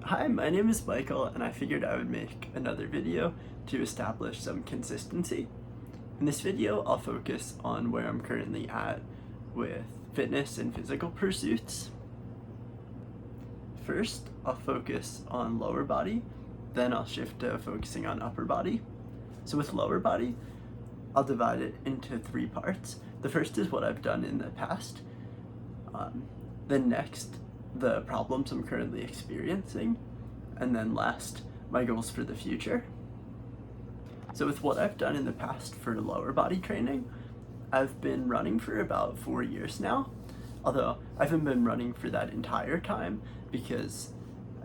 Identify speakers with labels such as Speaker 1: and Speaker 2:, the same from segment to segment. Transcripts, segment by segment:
Speaker 1: Hi, my name is Michael, and I figured I would make another video to establish some consistency. In this video, I'll focus on where I'm currently at with fitness and physical pursuits. First, I'll focus on lower body, then I'll shift to focusing on upper body. So with lower body, I'll divide it into three parts. The first is what I've done in the past. Then next, the problems I'm currently experiencing, and then last, my goals for the future. So with what I've done in the past for lower body training, I've been running for about 4 years now, although I haven't been running for that entire time because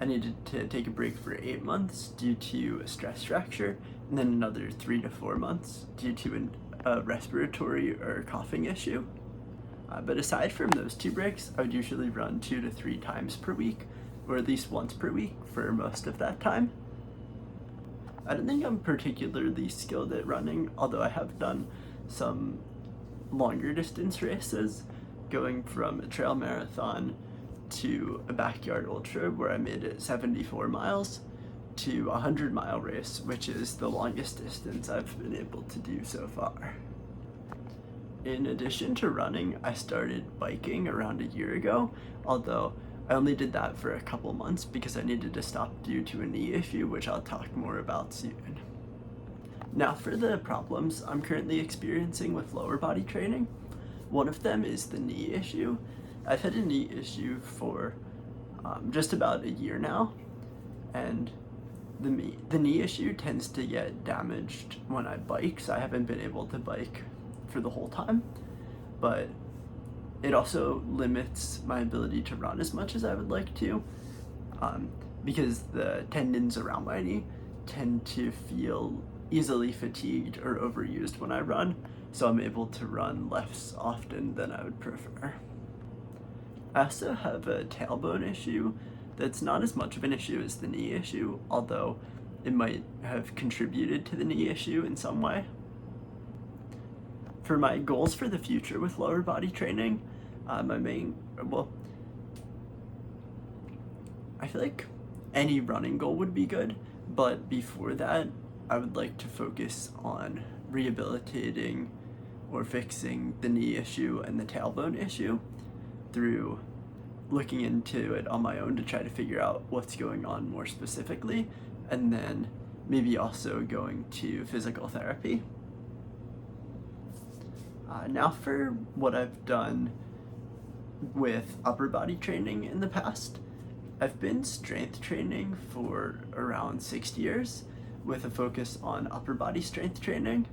Speaker 1: I needed to take a break for 8 months due to a stress fracture, and then another 3 to 4 months due to a respiratory or coughing issue. But aside from those 2 breaks, I would usually run 2 to 3 times per week, or at least once per week for most of that time. I don't think I'm particularly skilled at running, although I have done some longer distance races, going from a trail marathon to a backyard ultra where I made it 74 miles to a 100-mile race, which is the longest distance I've been able to do so far. In addition to running, I started biking around a year ago, although I only did that for a couple months because I needed to stop due to a knee issue, which I'll talk more about soon. Now for the problems I'm currently experiencing with lower body training. One of them is the knee issue. I've had a knee issue for just about a year now, and the knee issue tends to get damaged when I bike, so I haven't been able to bike for the whole time, but it also limits my ability to run as much as I would like to, because the tendons around my knee tend to feel easily fatigued or overused when I run, so I'm able to run less often than I would prefer. I also have a tailbone issue that's not as much of an issue as the knee issue, although it might have contributed to the knee issue in some way. For my goals for the future with lower body training, I feel like any running goal would be good, but before that, I would like to focus on rehabilitating or fixing the knee issue and the tailbone issue through looking into it on my own to try to figure out what's going on more specifically, and then maybe also going to physical therapy. Now for what I've done with upper body training in the past. I've been strength training for around 6 years with a focus on upper body strength training,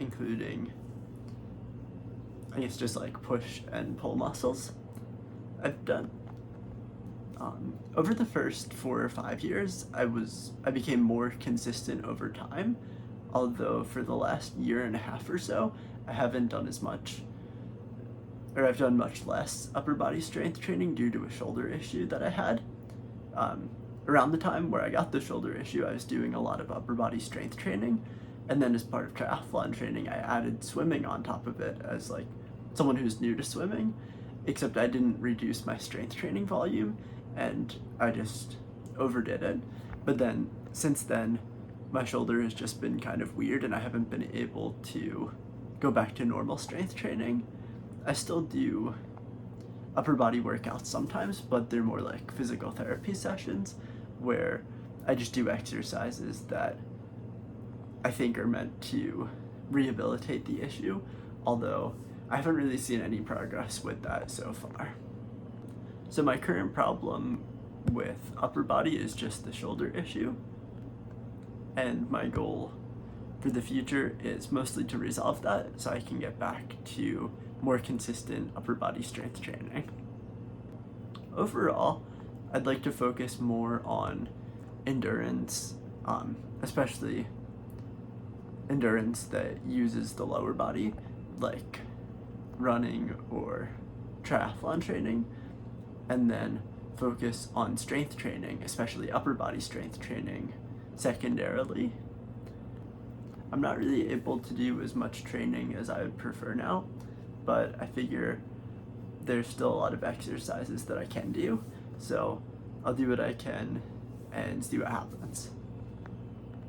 Speaker 1: including, I guess, just like push and pull muscles. I've done over the first 4 or 5 years, I became more consistent over time, although for the last year and a half or so, I haven't done as much, or I've done much less upper body strength training due to a shoulder issue that I had. Around the time where I got the shoulder issue, I was doing a lot of upper body strength training, and then as part of triathlon training, I added swimming on top of it as like someone who's new to swimming, except I didn't reduce my strength training volume, and I just overdid it. But then, since then, my shoulder has just been kind of weird, and I haven't been able to go back to normal strength training. I still do upper body workouts sometimes, but they're more like physical therapy sessions where I just do exercises that I think are meant to rehabilitate the issue, although I haven't really seen any progress with that so far. So my current problem with upper body is just the shoulder issue, and my goal for the future is mostly to resolve that so I can get back to more consistent upper body strength training. Overall, I'd like to focus more on endurance, especially endurance that uses the lower body, like running or triathlon training, and then focus on strength training, especially upper body strength training, secondarily. I'm not really able to do as much training as I would prefer now, but I figure there's still a lot of exercises that I can do, so I'll do what I can and see what happens.